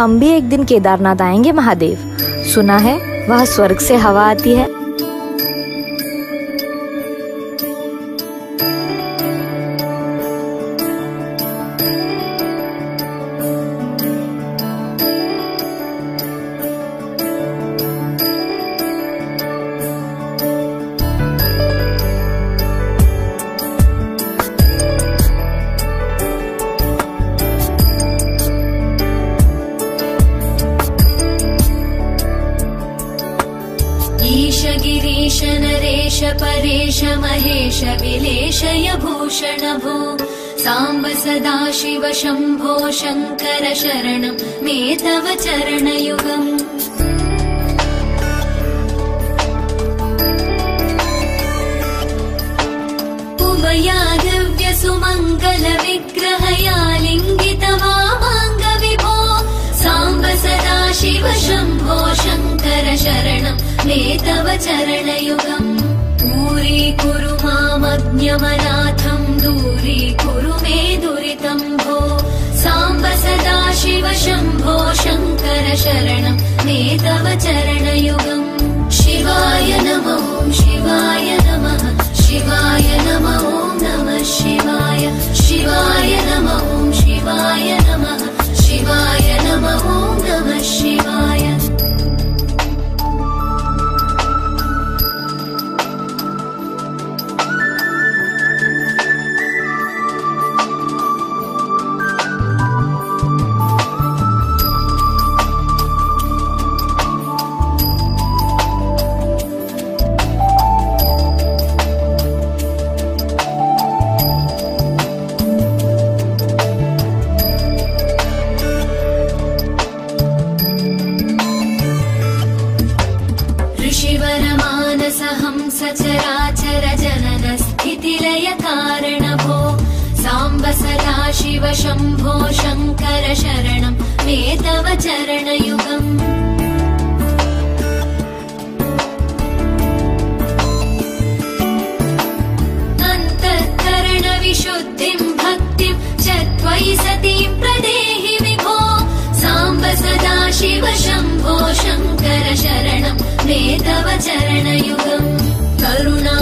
हम भी एक दिन केदारनाथ आएंगे महादेव। सुना है वह स्वर्ग से हवा आती है। गिरीश नरेश परेश महेश विलेशय भूषण भो सांब सदा शिव शंभो शंकर शरणं मे तव चरणयुगम्। उभयादिव्य सुमंगल विग्रहया लिंगित वामांग विभो सांब सदा शिव शंभो शंकर शरणं मे तव चरणयुगम्। दूरीकुरु मामज्ञमनाथं दूरीकुरु मे दुरितं भो सांब सदा शिव शंभो शंकर शरणं मे तव चरणयुगम्। शिवाय नमः शिवाय नमः शिवाय नमः नमः शिवाय शिवाय नमः शिवाय नमः शिवाय नमः नमः शिवाय। सचराचर जनन स्थितिलय कारण भो सांब सदा शिव शंभो शंकर शरणं मे तव चरणयुगम्। अन्तःकरण विशुद्धिं भक्तिं च त्वयि सतीं प्रदेहि विभो सांब सदा शिव शंभो शंकर शरणं मे तव चरणयुगम्। करुणा